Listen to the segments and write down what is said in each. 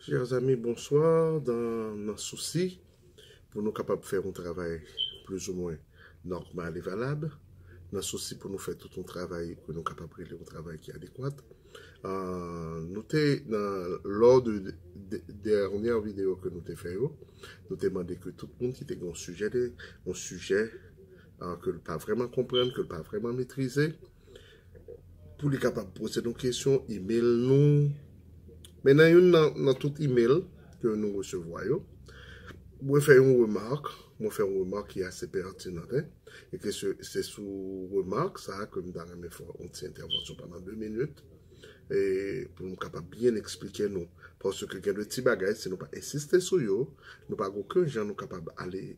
Chers amis, bonsoir. Dans nos soucis, pour nous capables de faire un travail plus ou moins normal et valable, dans souci pour nous faire tout un travail, pour nous capables de faire un travail qui est adéquat. Lors de dernière vidéo que nous avons fait, nous avons demandé que tout le monde qui était un sujet que ne pas vraiment comprendre, que ne pas vraiment maîtriser, pour les capables de poser nos questions, email nous. Maintenant, dans tout email que nous recevons, moi faire une remarque qui est assez pertinente, hein, et que c'est sous remarque ça que nous avons fait une petite intervention pendant 2 minutes, et pour nous capable bien expliquer nous, parce que quelqu'un de petits bagages, si nous pas insister sur eux, nous pas aucun gens nous capable aller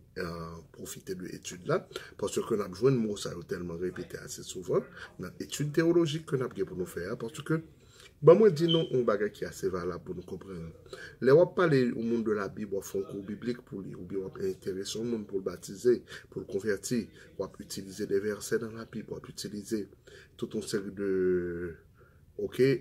profiter de l'étude là, parce que nous avons besoin de mots ça tellement répété assez souvent, dans l'étude théologique que nous avons pour nous faire, parce que bah moi dis non un bagage qui est assez valable pour nous comprendre. Les on parler au monde de la Bible, on fait un cours biblique pour lire, ou bien on intéresser au monde pour le baptiser, pour le convertir, on peut utiliser des versets dans la Bible, on peut utiliser toute une série de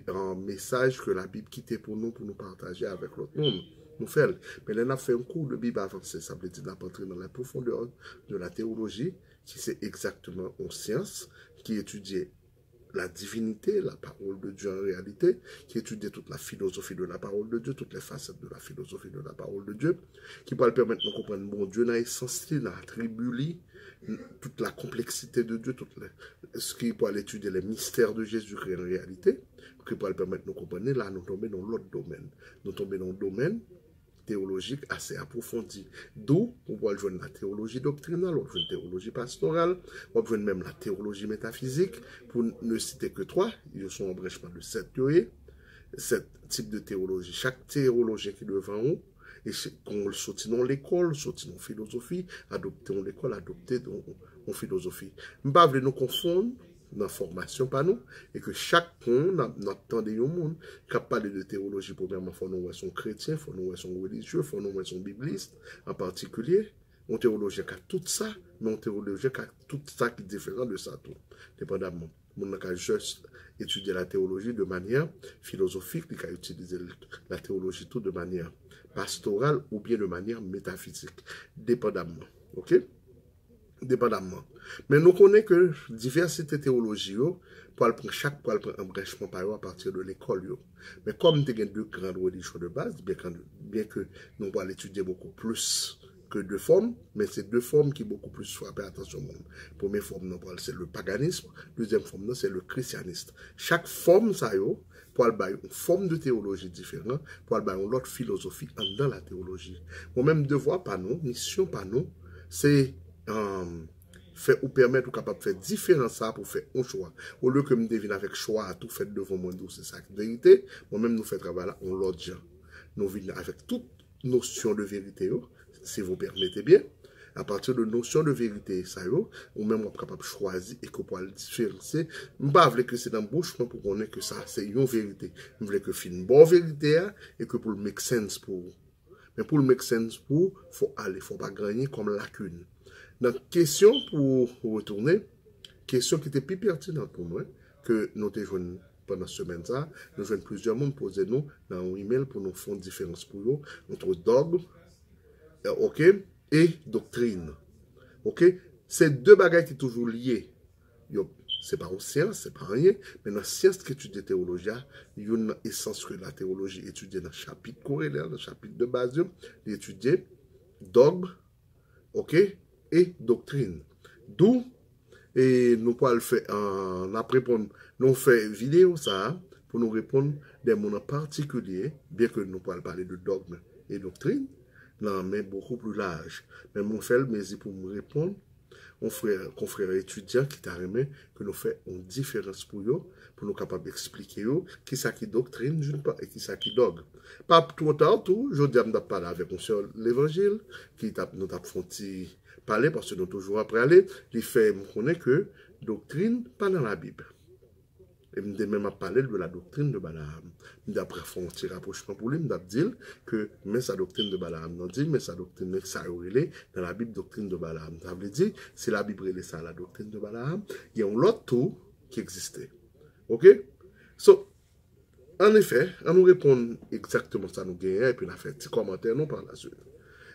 un message que la Bible quittait pour nous partager avec l'autre monde. Nous faisons. Mais là, on a fait un cours de Bible avancé, ça veut dire qu'on a entré dans la profondeur de la théologie, qui c'est exactement une science, qui étudie la divinité, la parole de Dieu en réalité, qui étudie toute la philosophie de la parole de Dieu, toutes les facettes de la philosophie de la parole de Dieu, qui peut permettre de comprendre bon Dieu dans l'essence, dans l'attribut, toute la complexité de Dieu, ce qui peut étudier les mystères de Jésus-Christ en réalité, qui peut permettre de comprendre, là nous tombons dans l'autre domaine. Nous tombons dans le domaine théologique assez approfondi. D'où on va joindre la théologie doctrinale, on va joindre la théologie pastorale, on va joindre même la théologie métaphysique, pour ne citer que 3, ils sont en brèchement de 7 types de théologie. Chaque théologien qui est devant nous, et qu'on le sortit dans l'école, sortit dans la philosophie, adopté dans l'école, adopté dans la philosophie. Je ne veux pas nous confondre dans la formation par nous, et que chacun, notre temps de monde, qui a parlé de théologie, premièrement, il faut nous son chrétien, il faut nous son religieux, il faut nous son bibliste, en particulier, un théologien qui a tout ça, mais un théologien qui a tout ça qui est différent de ça tout, dépendamment. On a juste étudier la théologie de manière philosophique, il a utilisé la théologie tout de manière pastorale ou bien de manière métaphysique, dépendamment. Ok? Dépendamment. Mais nous connaissons que diversité théologie, chaque poil prend un brèchement par à partir de l'école. Mais comme nous avons deux grandes religions de base, bien que nous allons étudier beaucoup plus que deux formes, mais c'est deux formes qui beaucoup plus frappent attention au monde. Première forme, c'est le paganisme. Deuxième forme, c'est le christianisme. Chaque forme, ça pour avoir une forme de théologie différente, pour avoir une autre philosophie dans la théologie. Moi-même, devoir par nous, mission par nous, c'est fait ou permettre ou capable de faire différent ça pour faire un choix. Au lieu que me devine avec choix à tout fait devant moi, c'est ça la vérité. Moi-même, nous faisons travail là, on l'autre gens. Nous venons avec toute notion de vérité, si vous permettez bien. À partir de notion de vérité, ça ou même on est capable de choisir et qu'on peut le différencier. Je ne veux pas que c'est dans la bouche pour qu'on ait que ça, c'est une vérité. Je veux que c'est une bonne vérité et que pour le make sense pour vous. Mais pour le make sense pour, il faut aller, il ne faut pas gagner comme lacune. Donc, question pour retourner, question qui était plus pertinente pour moi, que nous avons joué pendant cette semaine, nous avons plusieurs monde poser nous dans un email pour nous faire une différence pour nous entre dogme, ok, et doctrine. Ok, c'est deux bagages qui sont toujours liés. C'est pas une science, c'est pas rien, mais dans la science qui étudie la théologie, il y a une essence que la théologie étudiée dans le chapitre corrélaire, dans le chapitre de base, d'étudier dogme, ok, et doctrine. D'où, et nous pouvons le faire nous fait vidéo ça, pour nous répondre des mots particuliers, bien que nous pouvons parler de dogme et doctrine, non, mais beaucoup plus large. Mais mon frère, mais pour me répondre, mon confrère étudiant qui t'a remis, que nous faisons une différence pour eux, pour nous capables d'expliquer qui ça qui doctrine, et qui ça qui dogme. Pas tout tard, tout, je dis à parler avec monsieur l'évangile, qui nous a fait parler, parce que nous toujours après aller, il fait me connaître que doctrine, pas dans la Bible. Et je même à parler de la doctrine de Balaam. D'après faire un petit rapprochement pour lui, je dire que mais sa doctrine de Balaam, non dit, mais sa doctrine ça dans la Bible doctrine de Balaam. Ça veut dire, si la Bible est ça, la doctrine de Balaam, il y a un autre tout qui existait. Ok? So, En effet, on nous répond exactement ça nous gagne, et puis on a fait un petit commentaire non par la suite.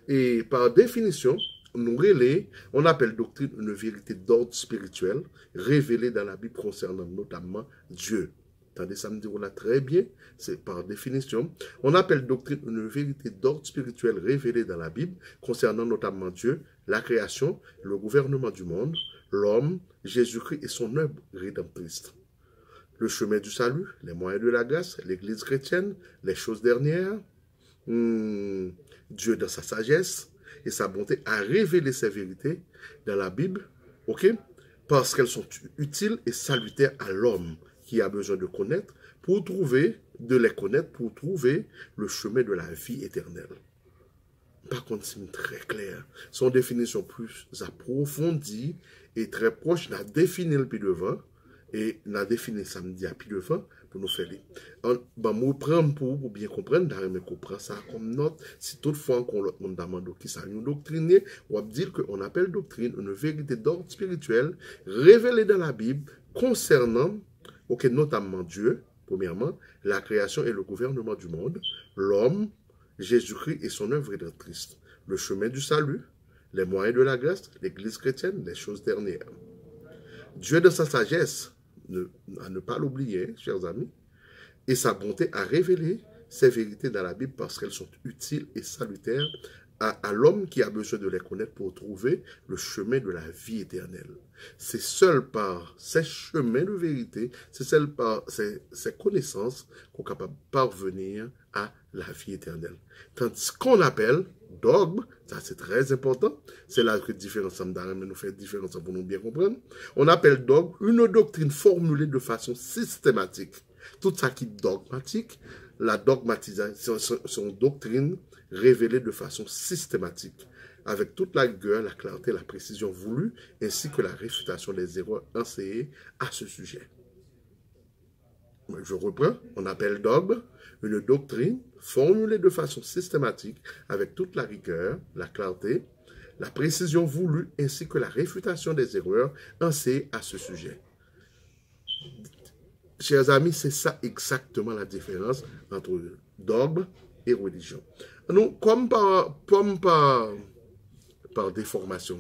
Et par définition, on appelle doctrine une vérité d'ordre spirituel révélée dans la Bible concernant notamment Dieu. Attendez, ça me dit, on a très bien, c'est par définition. On appelle doctrine une vérité d'ordre spirituel révélée dans la Bible concernant notamment Dieu, la création, le gouvernement du monde, l'homme, Jésus-Christ et son œuvre rédemptrice. Le chemin du salut, les moyens de la grâce, l'Église chrétienne, les choses dernières, Dieu dans sa sagesse et sa bonté a révélé ces vérités dans la Bible, ok, parce qu'elles sont utiles et salutaires à l'homme qui a besoin de connaître, de les connaître pour trouver le chemin de la vie éternelle. Par contre, c'est très clair. Son définition plus approfondie et très proche, n'a défini le pied devant, et n'a défini samedi à pied devant, pour nous faire. Moi, prendre pour bien comprendre, mais qu'on prend ça comme note, si toutefois qu'on l'autre monde demande qui ça nous doctriner, on va dire qu'on appelle doctrine une vérité d'ordre spirituel révélée dans la Bible concernant, ok, notamment Dieu, premièrement, la création et le gouvernement du monde, l'homme, Jésus-Christ et son œuvre rédemptrice, le chemin du salut, les moyens de la grâce, l'Église chrétienne, les choses dernières. Dieu de sa sagesse, à ne pas l'oublier, chers amis, et sa bonté à révéler ces vérités dans la Bible parce qu'elles sont utiles et salutaires à l'homme qui a besoin de les connaître pour trouver le chemin de la vie éternelle. C'est seul par ces chemins de vérité, c'est seul par ces connaissances qu'on est capable de parvenir à la vie éternelle. Tandis qu'on appelle dogme, ça c'est très important, c'est là que différence nous fait différence pour nous bien comprendre. On appelle dogme une doctrine formulée de façon systématique. Tout ça qui est dogmatique, la dogmatisation, son doctrine révélée de façon systématique, avec toute la rigueur, la clarté, la précision voulue, ainsi que la réfutation des erreurs enseignées à ce sujet. Je reprends, on appelle dogme une doctrine formulée de façon systématique, avec toute la rigueur, la clarté, la précision voulue, ainsi que la réfutation des erreurs enseignées à ce sujet. Chers amis, c'est ça exactement la différence entre dogme et religion. Nous, comme par déformation,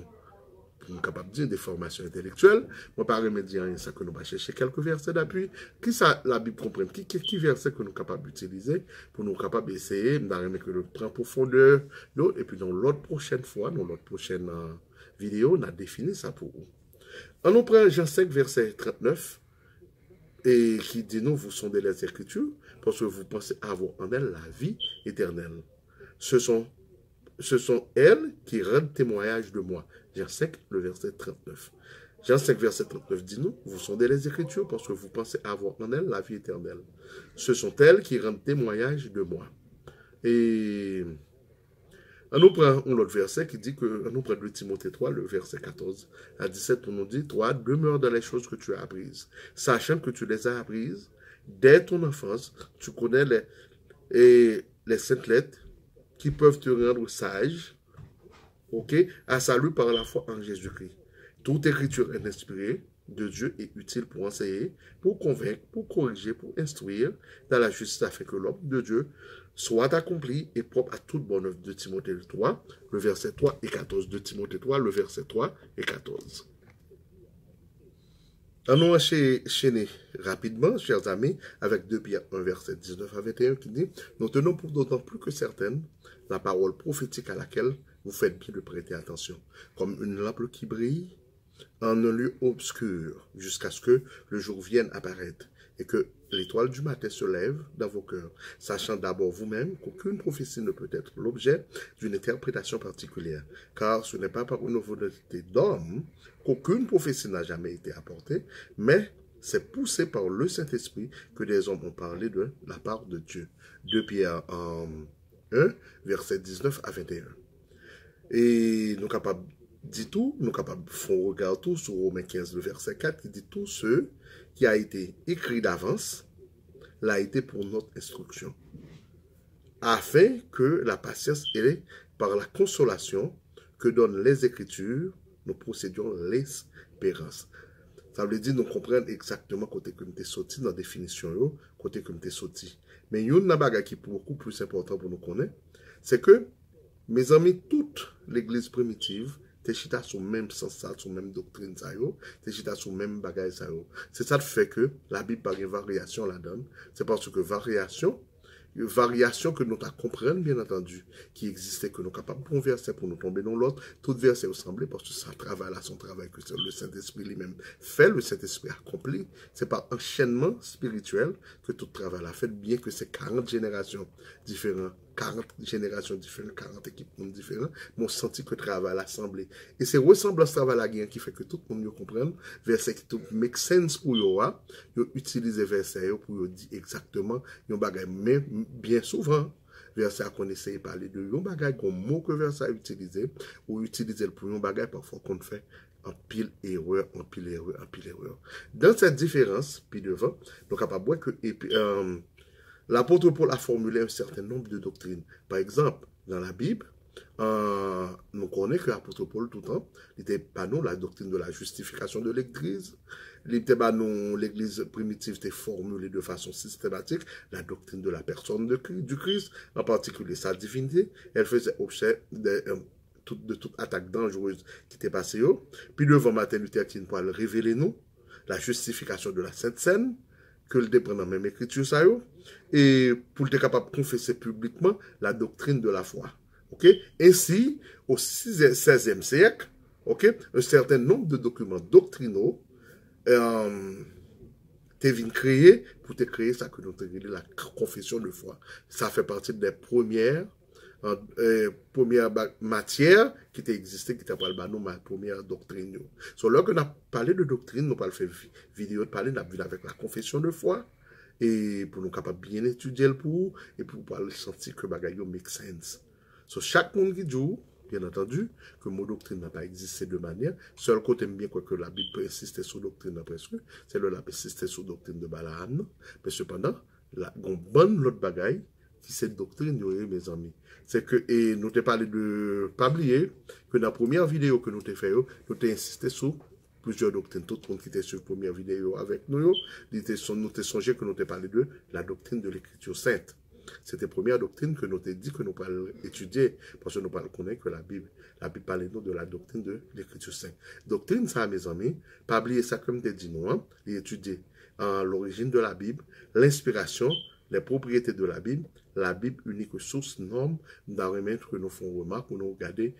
nous sommes capables de dire des formations intellectuelles, moi par remédier à ça que nous allons chercher quelques versets d'appui, qui ça la Bible comprenne, qui verset que nous sommes capables d'utiliser pour nous capables d'essayer, que nous prendre profondeur, et puis dans l'autre prochaine fois, dans l'autre prochaine vidéo, on a défini ça pour vous. On nous prend Jean 5, verset 39, et qui dit nous, vous sondez les Écritures, parce que vous pensez avoir en elles la vie éternelle. Ce sont elles qui rendent témoignage de moi. Jean 5, le verset 39. Jean 5, verset 39 dit nous, vous sondez les Écritures parce que vous pensez avoir en elles la vie éternelle. Ce sont elles qui rendent témoignage de moi. Et on nous prend un autre verset qui dit que, on nous prend 2 Timothée 3, le verset 14 à 17, on nous dit, toi, demeure dans les choses que tu as apprises, sachant que tu les as apprises dès ton enfance, tu connais les saintes lettres qui peuvent te rendre sage, ok, à salut par la foi en Jésus-Christ. Toute écriture est inspirée de Dieu et utile pour enseigner, pour convaincre, pour corriger, pour instruire dans la justice afin que l'homme de Dieu soit accompli et propre à toute bonne œuvre. De Timothée 3, le verset 3 et 14. De Timothée 3, le verset 3 et 14. Allons enchaîner rapidement, chers amis, avec 2 Pierre 1, verset 19 à 21, qui dit « Nous tenons pour d'autant plus que certaine la parole prophétique à laquelle vous faites bien de prêter attention, comme une lampe qui brille en un lieu obscur, jusqu'à ce que le jour vienne apparaître, et que l'étoile du matin se lève dans vos cœurs, sachant d'abord vous-même qu'aucune prophétie ne peut être l'objet d'une interprétation particulière, car ce n'est pas par une volonté d'homme qu'aucune prophétie n'a jamais été apportée, mais c'est poussé par le Saint-Esprit que des hommes ont parlé de la part de Dieu. 2 Pierre 1, verset 19 à 21. Et nous capables dit tout, nous capables de faire un regard tout sur Romains 15, le verset 4, qui dit tout ce qui a été écrit d'avance l'a été pour notre instruction, afin que la patience et par la consolation que donnent les Écritures, nous procédions l'espérance. Ça veut dire nous comprendre exactement côté que nous sommes sortis dans la définition, côté que nous sommes sortis. Mais il y a une chose qui est beaucoup plus important pour nous connaître, c'est que, mes amis, toute l'église primitive, t'es chita sur le même sens, sur la même doctrine, t'es chita sur le même bagage. C'est ça qui fait que la Bible par une variation la donne. C'est parce que variation que nous comprenons, bien entendu, qui existait, que nous sommes capables de verset pour nous tomber dans l'autre. Tout verset ressemblait parce que ça travaille là, son travail que le Saint-Esprit lui-même fait, le Saint-Esprit accomplit. C'est par enchaînement spirituel que tout travail là fait, bien que c'est 40 générations différentes. 40 générations différentes, 40 équipements différents, mais on sentit que le travail l'assemblée. Et c'est ressemblance travail là qui fait que tout le monde comprenne, verset qui tout make sense pour yo utiliser verset pour dire exactement yon bagay. Mais bien souvent, verset à qu'on essaye de parler de yon bagay, qu'on mot que verset utilisé, ou utiliser pour yon bagay, parfois qu'on fait en pile erreur, en pile erreur, en pile erreur. Dans cette différence, puis devant, nous sommes capables que, l'apôtre Paul a formulé un certain nombre de doctrines. Par exemple, dans la Bible, nous connaissons que l'apôtre Paul, tout le temps, il n'était pas non la doctrine de la justification de l'Église. Il n'était pas non l'Église primitive était formulée de façon systématique, la doctrine de la personne du Christ, en particulier sa divinité. Elle faisait objet de toute attaque dangereuse qui était passée. Puis devant Martin Luther King, pour révéler nous la justification de la Sainte Seine, que le dépend dans la même écriture, ça et pour être capable de confesser publiquement la doctrine de la foi. Ok? Ainsi, au 16e siècle, ok, un certain nombre de documents doctrinaux t'es créé pour te créer ça que nous appelons la confession de foi. Ça fait partie des premières matières qui existaient, qui t'a parlé de ma première doctrine. So, lorsque nous parlé de doctrine, nous parlons fait vidéo, parler avec la confession de foi, et pour nous capables bien étudier le pour, et pour pouvoir sentir que bagaille make sense. So, chaque monde qui dit, bien entendu, que mon doctrine n'a pas existé de manière, seul côté bien quoi que la Bible peut insister sur doctrine presque, c'est le la peut insister sur doctrine de Balaam, mais cependant, la bonne l'autre bagaille, qui cette doctrine, mes amis. C'est que, et nous t'ai parlé de, pas oublier, que dans la première vidéo que nous t'ai fait, nous t'ai insisté sur plusieurs doctrines. Tout le monde qui était sur la première vidéo avec nous, nous t'ai songé que nous t'ai parlé de la doctrine de l'Écriture sainte. C'était la première doctrine que nous t'ai dit que nous parlons étudier, parce que nous parlons connaître que la Bible parle nous de la doctrine de l'Écriture sainte. Doctrine, ça, mes amis, pas oublier ça comme t'ai dit, nous, étudier l'origine de la Bible, l'inspiration, les propriétés de la Bible unique source, norme, dans remettre que nous font remarque, ou nous regarder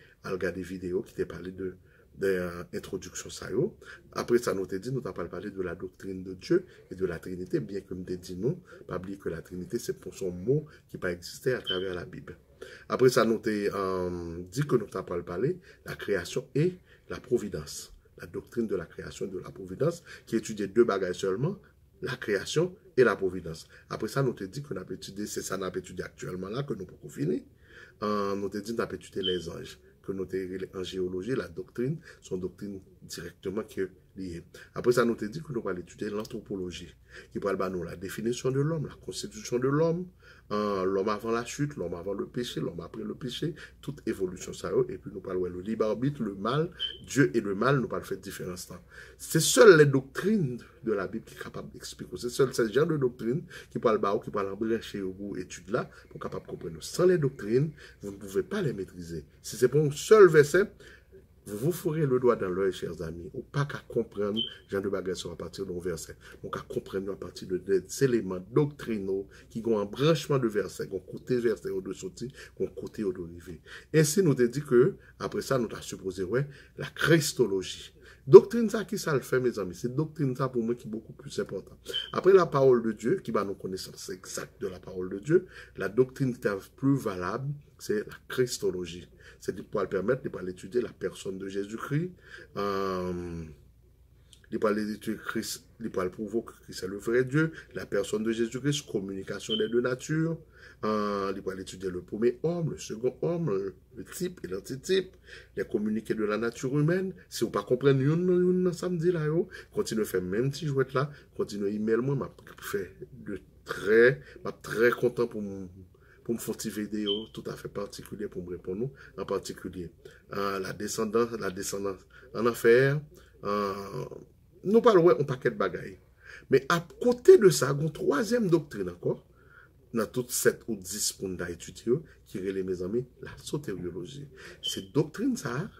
vidéo qui t'a parlé de introduction ça. Après ça, nous t'a dit, nous t'avons parlé de la doctrine de Dieu et de la Trinité, bien que nous t'ai dit non, pas oublier que la Trinité, c'est pour son mot qui peut exister à travers la Bible. Après ça, nous t'ai dit que nous t'avons parlé la création et la providence. La doctrine de la création et de la providence, qui étudie deux bagages seulement, la création et la providence. Après ça, nous te dit qu'on a étudié, c'est ça qu'on a étudié actuellement là, que nous pouvons finir. Nous te dit qu'on a étudié les anges, que nous te en géologie, la doctrine, son doctrine directement qui est liée. Après ça, nous te dit que nous allons étudier l'anthropologie, qui parle de la définition de l'homme, la constitution de l'homme, l'homme avant la chute, l'homme avant le péché, l'homme après le péché, toute évolution ça. Et puis nous parlons le libre arbitre, le mal, Dieu et le mal, nous parlons faire différence. C'est seules les doctrines de la Bible qui sont capables d'expliquer. C'est seul ce genre de doctrine qui parle qui parle en brancher au bout étude là, pour capable comprendre. Sans les doctrines, vous ne pouvez pas les maîtriser. Si c'est pour un seul verset, vous vous ferez le doigt dans l'œil, chers amis, ou pas qu'à comprendre, genre de bagages à partir d'un verset, ou qu'à comprendre à partir de des éléments doctrinaux qui ont un branchement de versets, qui ont côté verset au dessus, qui ont côté au dérivé. Ainsi, nous avons dit que, après ça, nous avons supposé, ouais, la christologie. Doctrine ça qui ça le fait, mes amis, c'est doctrine ça pour moi qui est beaucoup plus important. Après la parole de Dieu, qui va nous connaissance exacte de la parole de Dieu, la doctrine qui est plus valable, c'est la christologie. C'est pour permettre de étudier la personne de Jésus-Christ, il parle d'étudier Christ, il parle prouver que Christ est le vrai Dieu, la personne de Jésus-Christ, communication des deux natures, il parle d'étudier le premier homme, le second homme, le type et l'antitype, les communiqués de la nature humaine. Si vous ne comprenez pas samedi là, continuez à faire même si jouet là, continuez à email moi, je très content pour me faire une vidéo tout à fait particulière pour me répondre, en particulier la descendance en enfer, nous parlons un paquet de bagailles. Mais à côté de ça, une troisième doctrine encore, dans toutes 7 ou 10 pour nous étudier, qui relève, mes amis, la sotériologie. C'est doctrine ça,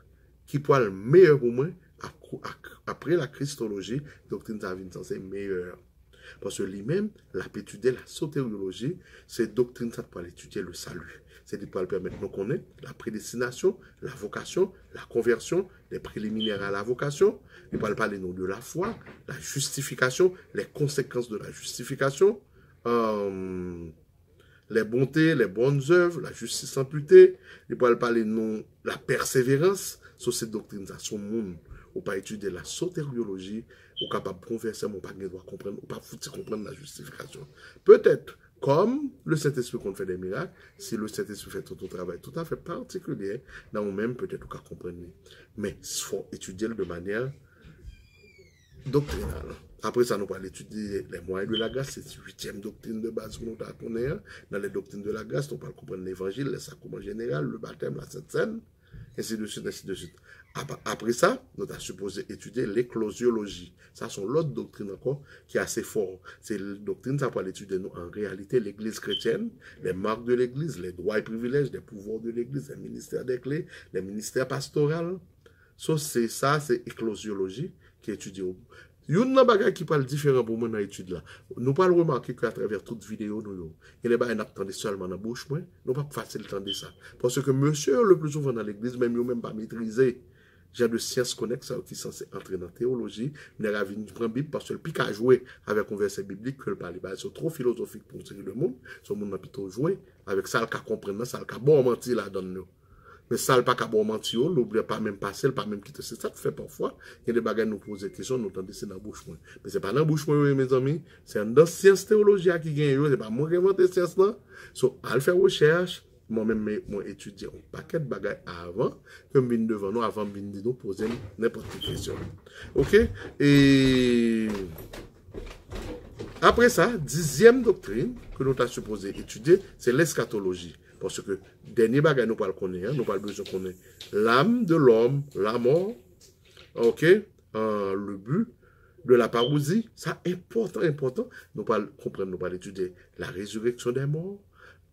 qui peut être meilleure pour moi, après la christologie, doctrine ça vient c'est meilleur. Parce que lui-même, la étudier la sotériologie, c'est doctrine ça pour étudier le salut. C'est de pouvoir permettre de connaître la prédestination, la vocation, la conversion, les préliminaires à la vocation. Il peut parler de la foi, la justification, les conséquences de la justification, les bontés, les bonnes œuvres, la justice imputée. Il peut parler de la persévérance. Sur cette doctrine, ça, son monde. Ou pas étudier la sotériologie, ou capable de converser, ou pas comprendre, ou pas foutre comprendre la justification. Peut-être, comme le Saint-Esprit qu'on fait des miracles, si le Saint-Esprit fait tout un travail tout à fait particulier, dans nous-mêmes, peut-être qu'on peut comprendre. Mais il faut étudier de manière doctrinale. Après ça, nous allons étudier les moyens de la grâce, c'est la 8e doctrine de base que nous connaissons. Dans les doctrines de la grâce, on va comprendre l'évangile, les sacrements généraux, le baptême, la Sainte Seine, ainsi de suite, ainsi de suite. Après ça, nous avons supposé étudier l'éclosiologie. Ça, c'est l'autre doctrine encore qui est assez fort. C'est la doctrine, ça peut étudier nous, en réalité l'église chrétienne, les marques de l'église, les droits et privilèges, les pouvoirs de l'église, les ministères des clés, les ministères pastoraux. C'est ça, c'est éclosiologie qui est étudiée. Il y a une bagage qui parle différent pour moi dans l'étude là. Nous pas remarquer qu'à travers toute vidéo, il y a des bagages qui seulement dans la bouche, nous ne pas facile de ça. Parce que monsieur, le plus souvent dans l'église, même pas maîtrisé, j'ai de sciences connexes qui sont censées entrer dans la théologie, mais il a vu une Bible parce que le pic a joué avec un verset biblique que le parle. C'est trop philosophique pour le monde. Ce monde a plutôt joué avec ça, le cas comprendre, ça, le cas bon mentir là dans nous. Mais ça, le pas qu'à bon mentir, n'oubliez pas même passer, pas même quitter. C'est ça que fait parfois. Il y a des bagages nous poser des questions, nous tendez c'est dans la bouche. Mais c'est pas dans la bouche, mes amis. C'est dans la science théologie qui gagne. C'est pas moi qui invente la science là. So, à faire recherche, moi-même, moi étudier un paquet de bagages avant, que je viens devant nous, avant de nous poser n'importe quelle question. OK? Et après ça, 10e doctrine que nous avons supposé étudier, c'est l'eschatologie. Parce que, dernier bagage, nous parlons connaître, nous parlons besoin de connaître l'âme de l'homme, la mort, ok, le but de la parousie, ça important. Nous parlons comprendre, nous parlons étudier la résurrection des morts,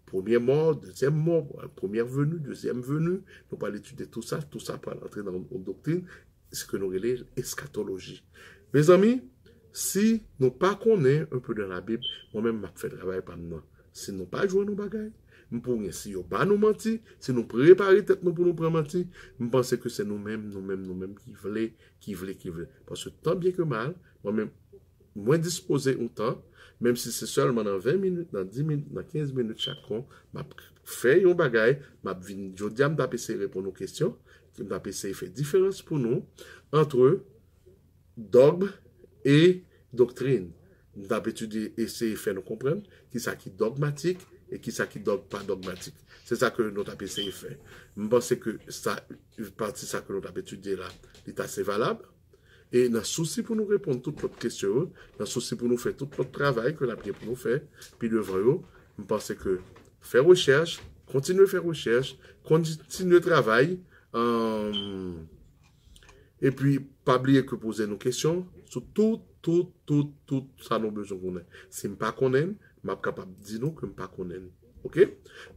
première mort, deuxième mort, première venue, deuxième venue, nous parlons étudier tout ça pour entrer dans une doctrine, ce que nous relèvons eschatologie. Mes amis, si nous pas connaissons un peu de la Bible, moi-même, je fais travail par nous. Si nous pas jouer nos bagages, si nous pas nous mentir, si nous préparer tête nous pour nous prendre mentir, je pense que c'est nous-mêmes qui voulons. Parce que tant bien que mal, moi-même, moins disposé un temps, même si c'est seulement dans 20 minutes, dans 10 minutes, dans 15 minutes chacun, je fais un bagage, je vais essayer de répondre aux questions, je vais essayer de faire différence pour nous entre dogme et doctrine. Nous avons étudié, essayer de faire nous comprendre qui est dogmatique et qui est pas dogmatique. C'est ça que nous avons essayé de faire. Je pense que ça, une partie de ça que nous avons étudié là, est assez valable. Et dans le souci pour nous répondre à toutes les questions, dans le souci pour nous faire tout notre travail que nous avons pour nous faire, puis devant eux, je pense que faire recherche, continuer à faire recherche, continuer le travail, et puis pas oublier que poser nos questions sur tout ça nous besoin qu'on ait. Si je ne pas connais, je suis capable de dire nous que je ne pas connais. OK?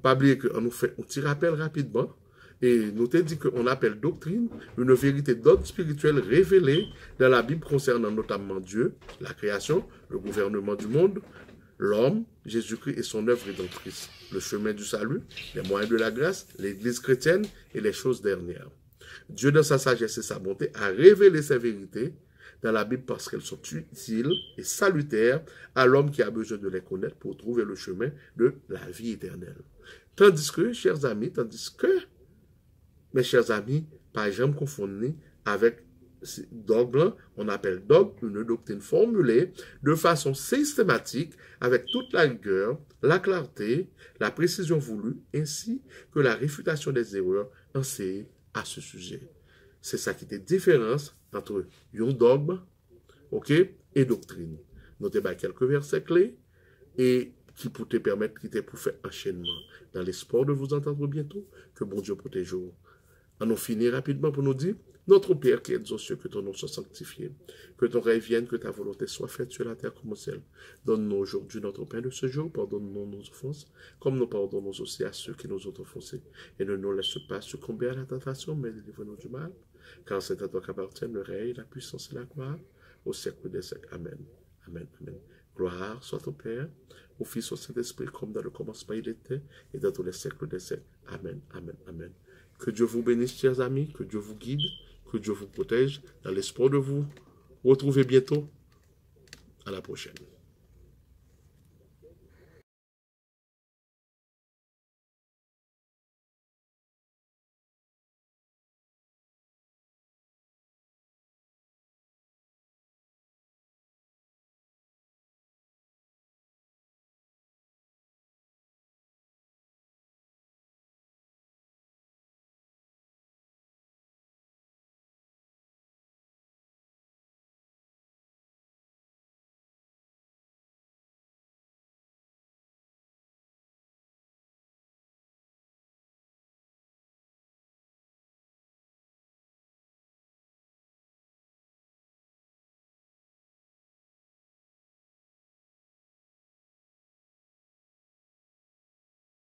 Pas oublier qu'on nous fait un petit rappel rapidement. Et nous te dit qu'on appelle doctrine une vérité d'ordre spirituel révélée dans la Bible concernant notamment Dieu, la création, le gouvernement du monde, l'homme, Jésus-Christ et son œuvre rédemptrice, le chemin du salut, les moyens de la grâce, l'Église chrétienne et les choses dernières. Dieu, dans sa sagesse et sa bonté, a révélé ces vérités dans la Bible parce qu'elles sont utiles et salutaires à l'homme qui a besoin de les connaître pour trouver le chemin de la vie éternelle. Tandis que, mes chers amis, pas jamais confondre avec dogme, on appelle dogme une doctrine formulée de façon systématique avec toute la rigueur, la clarté, la précision voulue, ainsi que la réfutation des erreurs enseignées à ce sujet. C'est ça qui est la différence entre un dogme, ok, et doctrine. Notez bien quelques versets clés et qui pour te permettre, qui te pour faire enchaînement. Dans l'espoir de vous entendre bientôt, que bon Dieu protège vous. On nous finit rapidement pour nous dire, Notre Père qui es aux cieux, que ton nom soit sanctifié, que ton règne vienne, que ta volonté soit faite sur la terre comme au ciel. Donne-nous aujourd'hui notre pain de ce jour, pardonne-nous nos offenses, comme nous pardonnons aussi à ceux qui nous ont offensés. Et ne nous laisse pas succomber à la tentation, mais délivre-nous du mal, car c'est à toi qu'appartiennent le règne, la puissance et la gloire, au siècle des siècles. Amen. Amen. Amen. Gloire soit au Père, au Fils, au Saint-Esprit, comme dans le commencement il était, et dans tous les siècles des siècles. Amen. Amen. Amen. Que Dieu vous bénisse, chers amis, que Dieu vous guide, que Dieu vous protège, dans l'espoir de vous retrouver bientôt. À la prochaine.